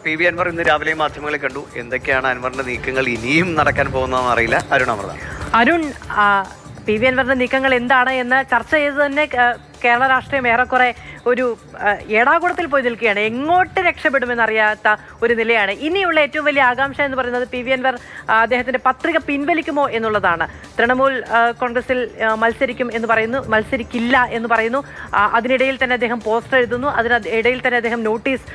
P V Anwar ഇന്ന് രാവിലെ മാധ്യമങ്ങളെ കണ്ടു. എന്തൊക്കെയാണ് അൻവറിന്റെ നീക്കങ്ങൾ ഇനിയും നടക്കാൻ പോകുന്നതെന്ന് അറിയില്ല. അരുൺ, പി വി അൻവറിന്റെ നീക്കങ്ങൾ എന്താണ് എന്ന് ചർച്ച ചെയ്ത് തന്നെ കേരള രാഷ്ട്രീയം ഏറെക്കുറെ ഒരു ഏടാകുടത്തിൽ പോയി നിൽക്കുകയാണ്. എങ്ങോട്ട് രക്ഷപ്പെടുമെന്നറിയാത്ത ഒരു നിലയാണ്. ഇനിയുള്ള ഏറ്റവും വലിയ ആകാംക്ഷ എന്ന് പറയുന്നത് പി വി അൻവർ അദ്ദേഹത്തിന്റെ പത്രിക പിൻവലിക്കുമോ എന്നുള്ളതാണ്. തൃണമൂൽ കോൺഗ്രസിൽ മത്സരിക്കും എന്ന് പറയുന്നു, മത്സരിക്കില്ല എന്ന് പറയുന്നു. അതിനിടയിൽ തന്നെ അദ്ദേഹം പോസ്റ്റർ എഴുതുന്നു, അതിനിടയിൽ തന്നെ അദ്ദേഹം നോട്ടീസ്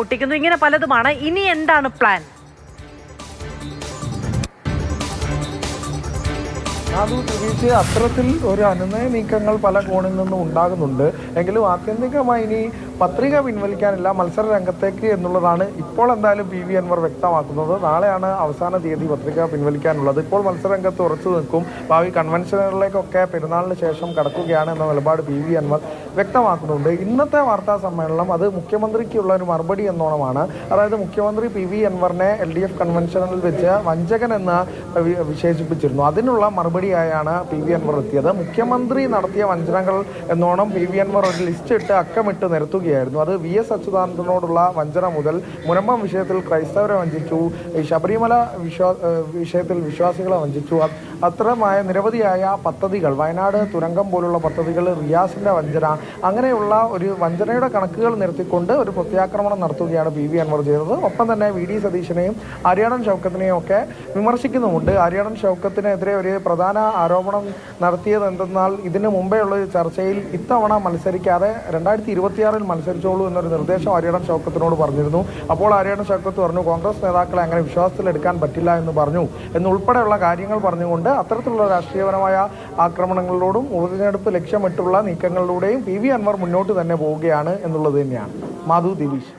ഒട്ടിക്കുന്നു. ഇങ്ങനെ പലതുമാണ്. ഇനി എന്താണ് പ്ലാൻ? അത് തിരിച്ച് അത്തരത്തിൽ ഒരു അനുനയ നീക്കങ്ങൾ പല കോണിൽ നിന്നും ഉണ്ടാകുന്നുണ്ട്. എങ്കിലും ആത്യന്തികമായി ഇനി പത്രിക പിൻവലിക്കാനില്ല, മത്സര രംഗത്തേക്ക് എന്നുള്ളതാണ് ഇപ്പോൾ എന്തായാലും പി വി അൻവർ വ്യക്തമാക്കുന്നത്. നാളെയാണ് അവസാന തീയതി പത്രിക പിൻവലിക്കാനുള്ളത്. ഇപ്പോൾ മത്സരരംഗത്ത് ഉറച്ചു നിൽക്കും. ഭാവി കൺവെൻഷനുകളിലേക്കൊക്കെ പെരുന്നാളിന് ശേഷം കടക്കുകയാണ് എന്ന നിലപാട് പി വി അൻവർ വ്യക്തമാക്കുന്നുണ്ട്. ഇന്നത്തെ വാർത്താ സമ്മേളനം അത് മുഖ്യമന്ത്രിക്കുള്ള ഒരു മറുപടി എന്നോണമാണ്. അതായത് മുഖ്യമന്ത്രി പി വി അൻവറിനെ LDF കൺവെൻഷനിൽ വെച്ച് വഞ്ചകൻ എന്ന് വിശേഷിപ്പിച്ചിരുന്നു. അതിനുള്ള മറുപടിയായാണ് പി വി അൻവർ എത്തിയത്. മുഖ്യമന്ത്രി നടത്തിയ വഞ്ചനകൾ എന്നോണം പി വി അൻവർ ഒരു ലിസ്റ്റ് ഇട്ട് അക്കമിട്ട് നിരത്തുകയായിരുന്നു. അത് VS അച്യുതാനന്ദനോടുള്ള വഞ്ചന മുതൽ മുനമ്പം വിഷയത്തിൽ ക്രൈസ്തവരെ വഞ്ചിച്ചു, ശബരിമല വിഷയത്തിൽ വിശ്വാസികളെ വഞ്ചിച്ചു, അത്തരമായ നിരവധിയായ പദ്ധതികൾ, വയനാട് തുരങ്കം പോലുള്ള പദ്ധതികൾ, റിയാസിന്റെ വഞ്ചന, അങ്ങനെയുള്ള ഒരു വഞ്ചനയുടെ കണക്കുകൾ നിരത്തിക്കൊണ്ട് ഒരു പ്രത്യാക്രമണം നടത്തുകയാണ് പി വി അൻവർ ചെയ്തത്. ഒപ്പം തന്നെ VD സതീശനെയും ആര്യാടൻ ഷൗക്കത്തിനെയും ഒക്കെ വിമർശിക്കുന്നുമുണ്ട്. ആര്യാടൻ ഷൗക്കത്തിനെതിരെ ഒരു പ്രധാന ആരോപണം നടത്തിയത് എന്തെന്നാൽ ഇതിന് മുമ്പേ ഉള്ള ചർച്ചയിൽ ഇത്തവണ മത്സരിക്കാതെ 2026 മത്സരിച്ചോളൂ എന്നൊരു നിർദ്ദേശം ആര്യാടൻ ഷൗക്കത്തിനോട് പറഞ്ഞിരുന്നു. അപ്പോൾ ആര്യാടൻ ഷൗക്കത്ത് പറഞ്ഞു കോൺഗ്രസ് നേതാക്കളെ അങ്ങനെ വിശ്വാസത്തിലെടുക്കാൻ പറ്റില്ല എന്ന് പറഞ്ഞു എന്നുൾപ്പെടെയുള്ള കാര്യങ്ങൾ പറഞ്ഞുകൊണ്ട് അത്തരത്തിലുള്ള രാഷ്ട്രീയപരമായ ആക്രമണങ്ങളോടും ഉപതെരഞ്ഞെടുപ്പ് ലക്ഷ്യമിട്ടുള്ള നീക്കങ്ങളിലൂടെയും പി വി അൻവർ മുന്നോട്ട് തന്നെ പോവുകയാണ് എന്നുള്ളത് തന്നെയാണ്. മാധു, ദിലീഷ്.